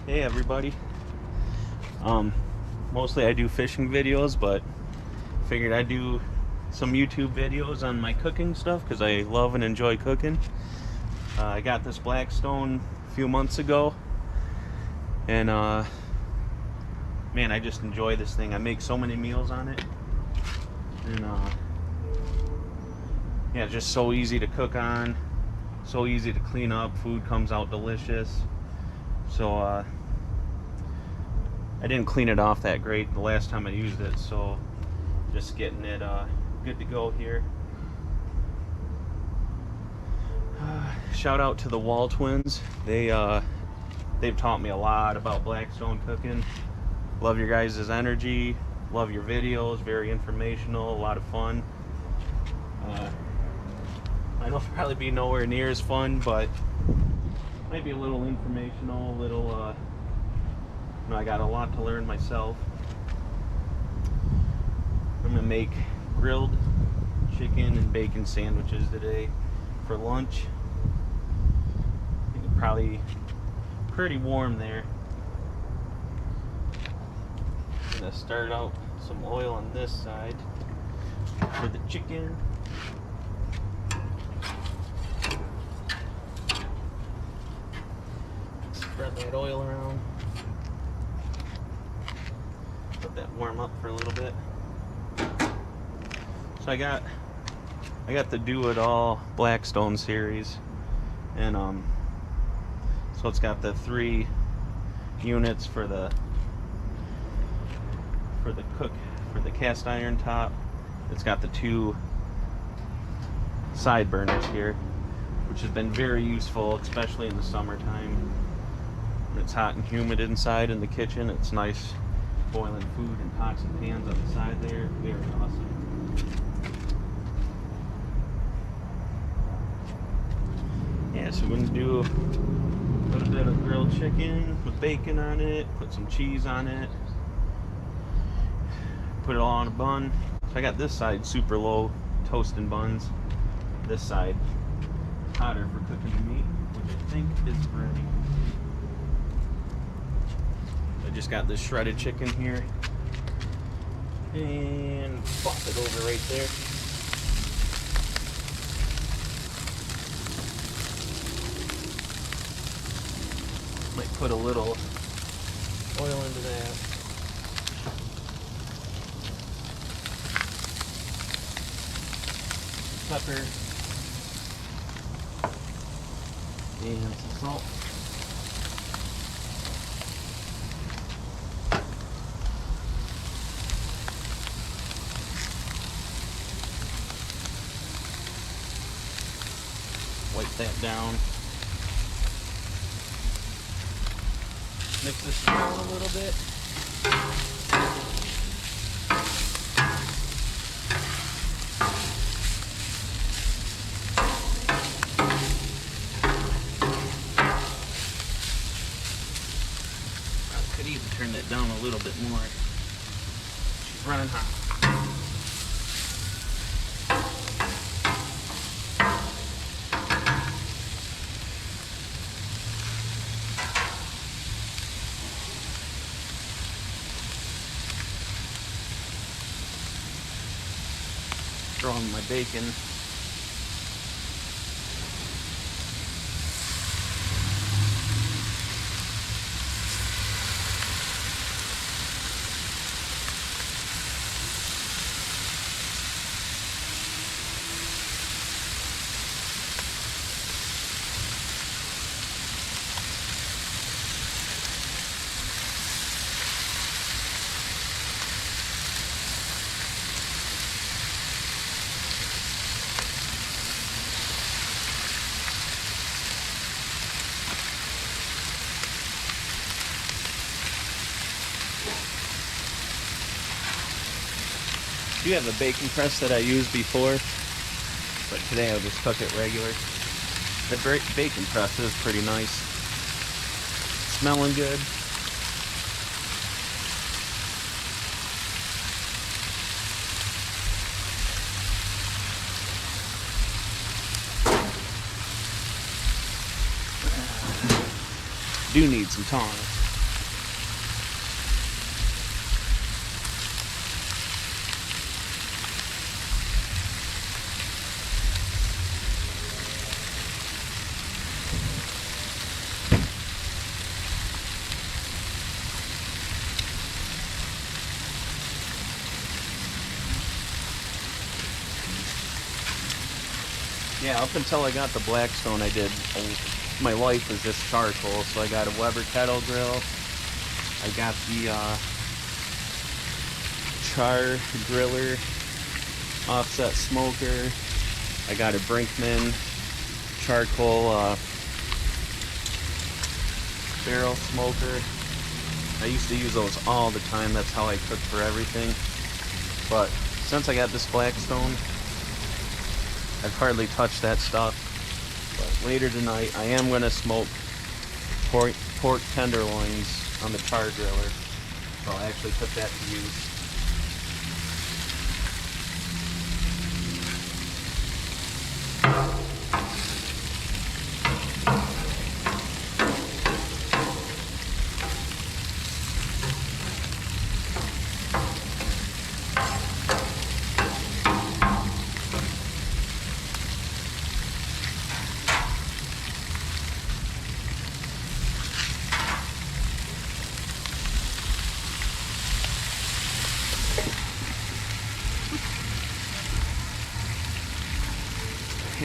Hey everybody. Mostly I do fishing videos, but figured I'd do some YouTube videos on my cooking stuff because I love and enjoy cooking. I got this Blackstone a few months ago, and man, I just enjoy this thing. I make so many meals on it, and yeah, it's just so easy to cook on, so easy to clean up. Food comes out delicious. So I didn't clean it off that great the last time I used it, so just getting it good to go here. Shout out to the Wall twins. They've taught me a lot about Blackstone cooking. Love your guys' energy, love your videos, very informational, a lot of fun. I know it'll probably be nowhere near as fun, but might be a little informational, a little I got a lot to learn myself. I'm gonna make grilled chicken and bacon sandwiches today for lunch. I think it's probably pretty warm there. I'm gonna start out some oil on this side for the chicken. Spread that oil around. Let that warm up for a little bit. So I got the Do It All Blackstone series, and so it's got the 3 units for the cast iron top. It's got the 2 side burners here, which has been very useful, especially in the summertime when it's hot and humid inside in the kitchen. It's nice boiling food in pots and pans on the side there. Very awesome. Yeah, so we're gonna do a little bit of grilled chicken with bacon on it, put some cheese on it, put it all on a bun. So I got this side super low toasting buns, this side hotter for cooking the meat, which I think is ready. I just got this shredded chicken here and pop it over right there. Might put a little oil into that. Pepper and some salt. Wipe that down. Mix this around a little bit. I could even turn that down a little bit more. She's running hot. Throw in my bacon. I do have a bacon press that I used before, but today I'll just cook it regular. The bacon press is pretty nice. Smelling good. Do need some tongs. Yeah, up until I got the Blackstone, my life was just charcoal. So I got a Weber kettle grill. I got the char griller, offset smoker. I got a Brinkman charcoal barrel smoker. I used to use those all the time. That's how I cook for everything. But since I got this Blackstone, I've hardly touched that stuff. But later tonight, I am going to smoke pork tenderloins on the char griller. So I'll actually put that to use.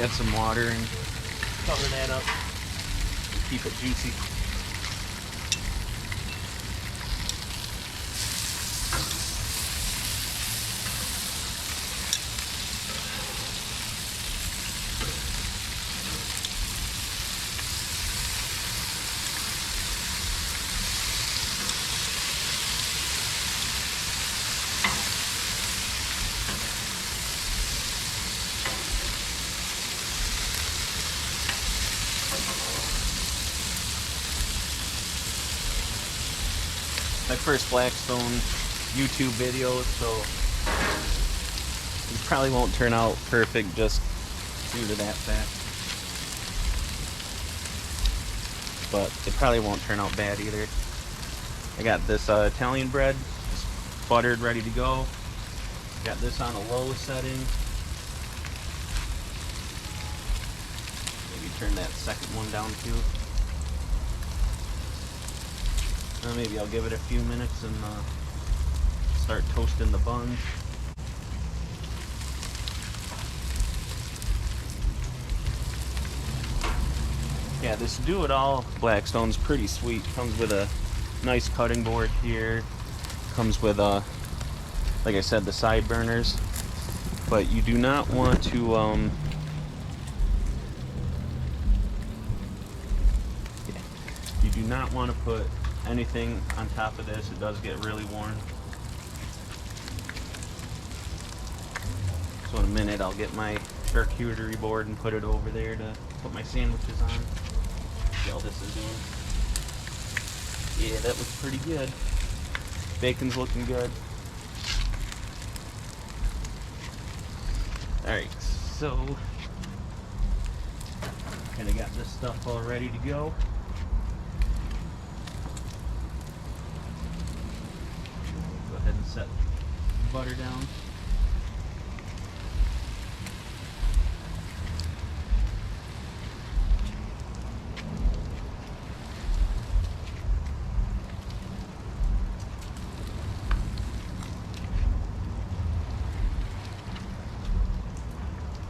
Add some water and cover that up. Keep it juicy. My first Blackstone YouTube video, so it probably won't turn out perfect just due to that fact. But it probably won't turn out bad either. I got this Italian bread, just buttered, ready to go. Got this on a low setting. Maybe turn that second one down too. Maybe I'll give it a few minutes and start toasting the buns. Yeah, this do-it-all Blackstone's pretty sweet. Comes with a nice cutting board here. Comes with, like I said, the side burners. But you do not want to, you do not want to put anything on top of this. It does get really warm. So in a minute I'll get my charcuterie board and put it over there to put my sandwiches on. See how this is doing. Yeah, that looks pretty good. Bacon's looking good. Alright, so kinda got this stuff all ready to go. And set butter down.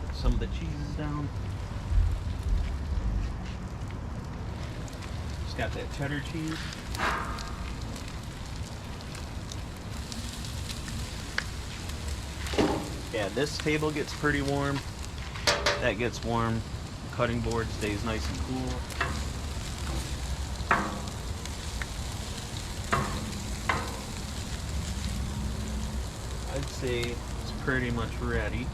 Put some of the cheeses down. Just got that cheddar cheese. Yeah, this table gets pretty warm. That gets warm. The cutting board stays nice and cool. I'd say it's pretty much ready.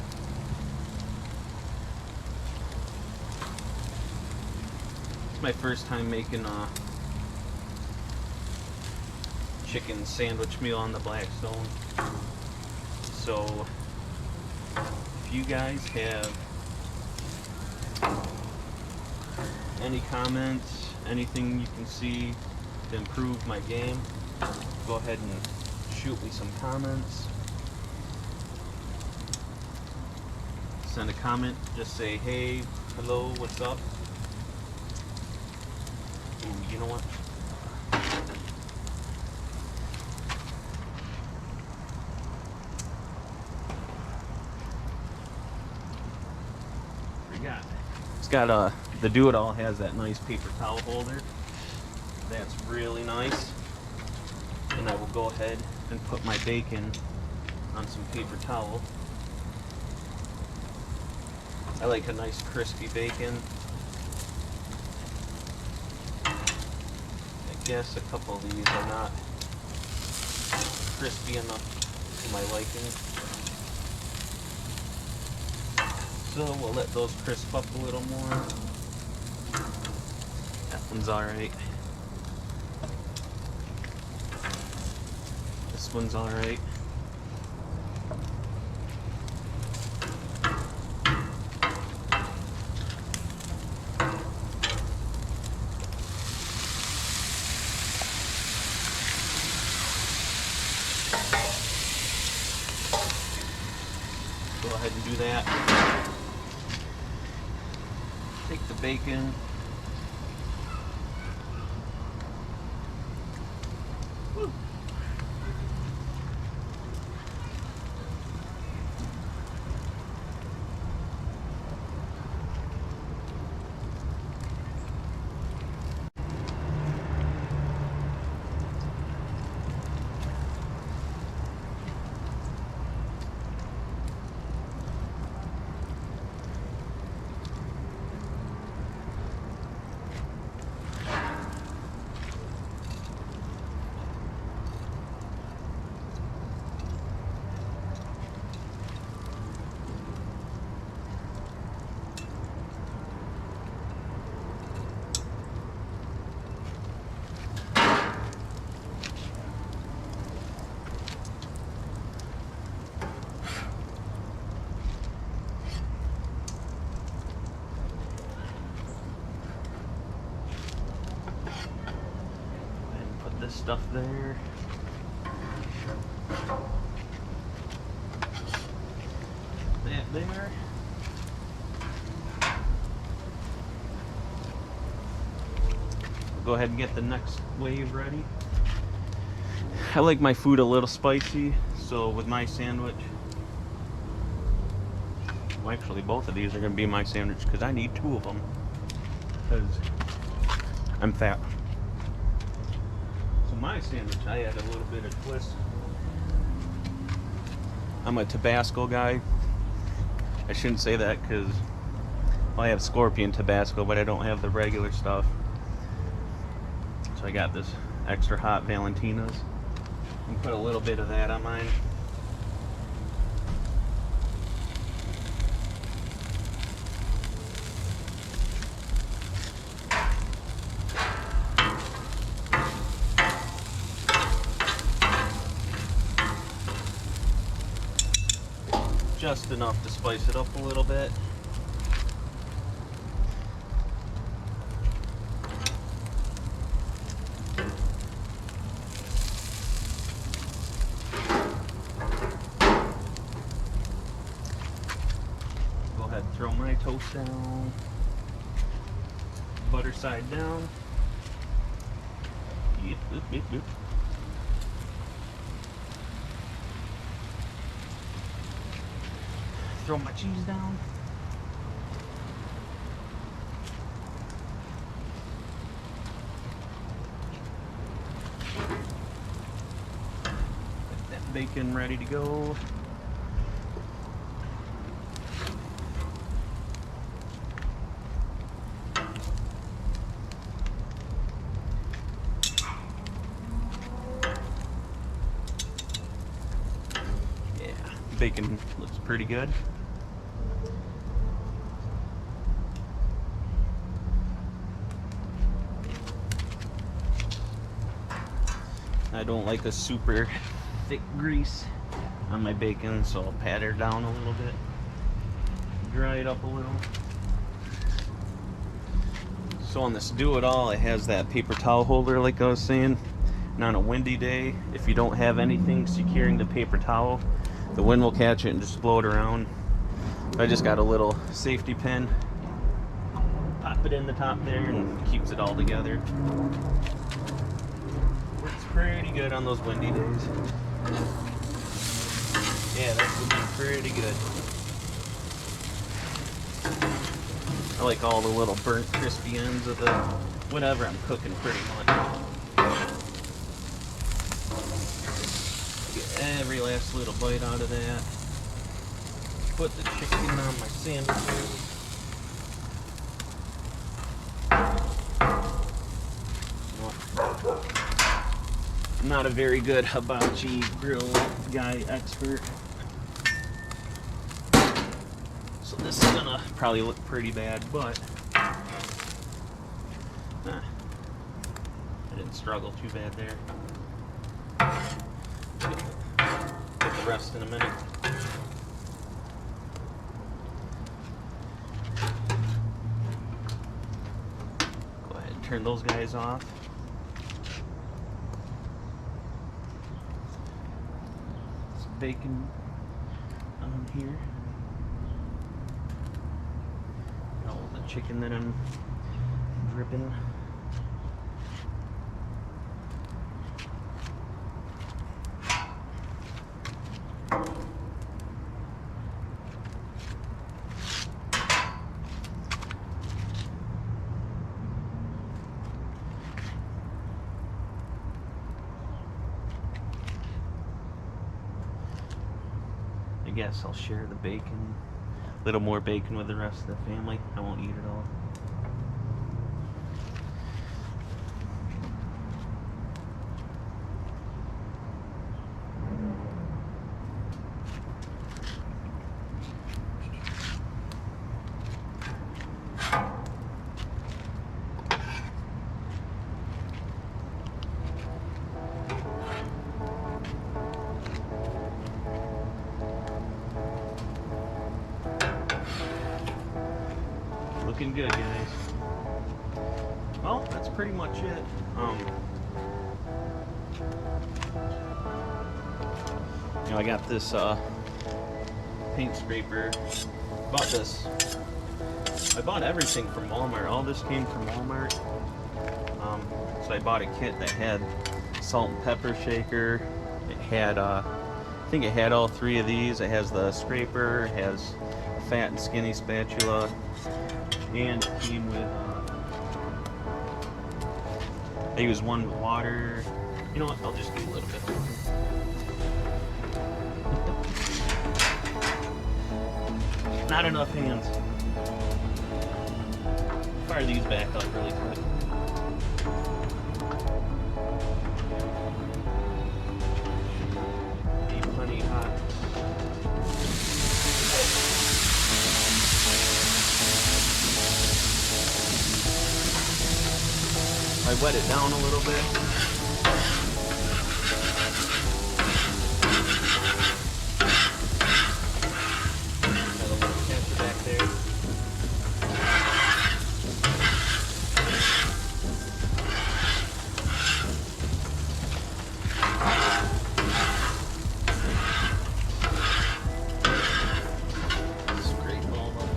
It's my first time making a chicken sandwich meal on the Blackstone. So if you guys have any comments, anything you can see to improve my game, go ahead and shoot me some comments. Send a comment, just say hey, hello, what's up. Ooh, you know what? It's got the do-it-all has that nice paper towel holder. That's really nice. And I will go ahead and put my bacon on some paper towel. I like a nice crispy bacon. I guess a couple of these are not crispy enough for my liking. So we'll let those crisp up a little more. That one's alright. This one's alright. Go ahead and do that. Take the bacon. Woo. This stuff there. That there. We'll go ahead and get the next wave ready. I like my food a little spicy, so with my sandwich, well, actually both of these are going to be my sandwich because I need 2 of them because I'm fat. My sandwich, I add a little bit of twist. I'm a Tabasco guy. I shouldn't say that because I have scorpion Tabasco, but I don't have the regular stuff. So I got this extra hot Valentina's. And put a little bit of that on mine. Just enough to spice it up a little bit. Go ahead and throw my toast down. Butter side down. Yep, yep, yep, yep. Throw my cheese down. Get that bacon ready to go. Yeah, bacon looks pretty good. I don't like a super thick grease on my bacon, so I'll pat her down a little bit, dry it up a little. So on this do-it-all, it has that paper towel holder like I was saying. And on a windy day, if you don't have anything securing the paper towel, the wind will catch it and just blow it around. I just got a little safety pin, pop it in the top there, and keeps it all together. Works pretty good on those windy days. Yeah, that's looking pretty good. I like all the little burnt crispy ends of the whatever I'm cooking pretty much. Get every last little bite out of that. Put the chicken on my sandwiches. I'm not a very good hibachi grill guy expert. So this is gonna probably look pretty bad, but I didn't struggle too bad there. Get the rest in a minute. Go ahead and turn those guys off. Some bacon on here. All the chicken that I'm dripping. I guess I'll share the bacon, a little more bacon with the rest of the family. I won't eat it all. Looking good, guys. Well, that's pretty much it. You know, I got this paint scraper. Bought this. I bought everything from Walmart. All this came from Walmart. So I bought a kit that had salt and pepper shaker. It had, I think it had all three of these. It has the scraper. It has a fat and skinny spatula. And it came with, I used one with water. You know what, I'll just do a little bit. Not enough hands. Fire these back up really quick. Be plenty hot. I wet it down a little bit. Got a little catcher back there. Scrape all of it.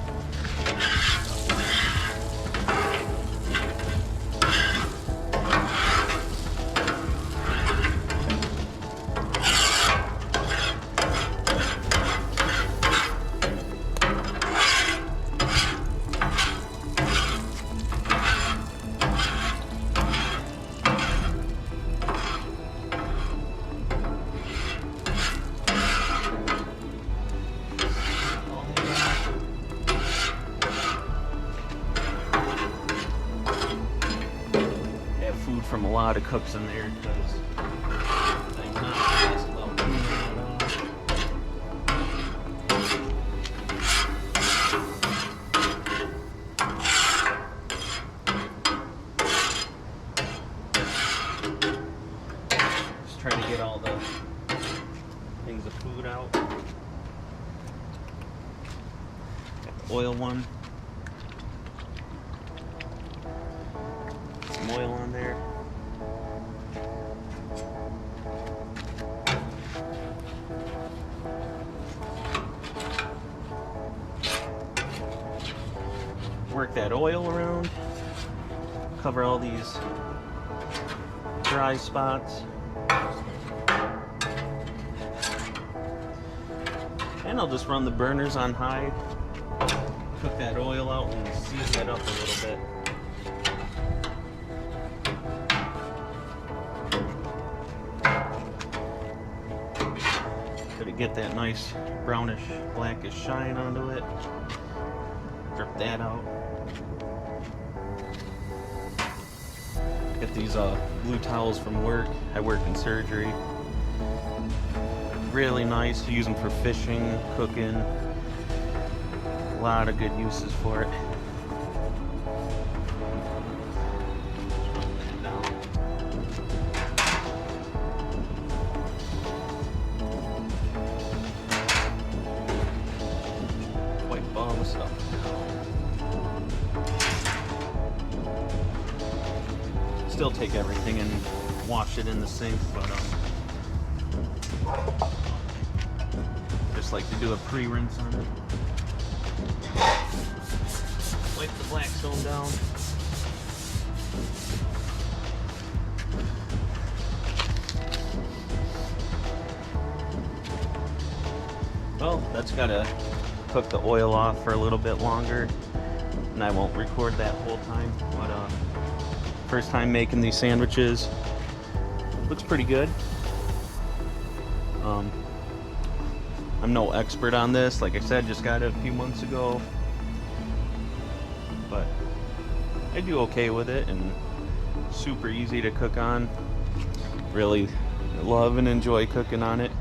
From a lot of cooks in there because I'm not fast about cleaning it off. Just trying to get all the things of food out. Got the oil one. Some oil on there. Work that oil around, cover all these dry spots, and I'll just run the burners on high cook that oil out and season it up a little bit. Gotta get that nice brownish, blackish shine onto it. Drip that out. Get these blue towels from work. I work in surgery. Really nice. Use them for fishing, cooking. A lot of good uses for it. Wipe all the stuff down. Still take everything and wash it in the sink, but just like to do a pre-rinse on it. Wipe the Blackstone down. Well, that's gotta cook the oil off for a little bit longer, and I won't record that whole time, but first time making these sandwiches. Looks pretty good. I'm no expert on this. Like I said, just got it a few months ago, but I do okay with it, and super easy to cook on. Really love and enjoy cooking on it.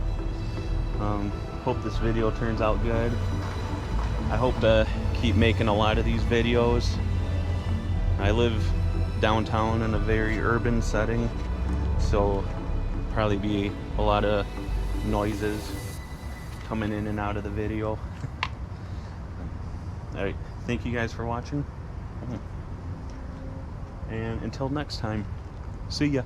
Hope this video turns out good. I hope to keep making a lot of these videos. I live downtown in a very urban setting, so probably be a lot of noises coming in and out of the video. Alright, thank you guys for watching, and until next time, see ya.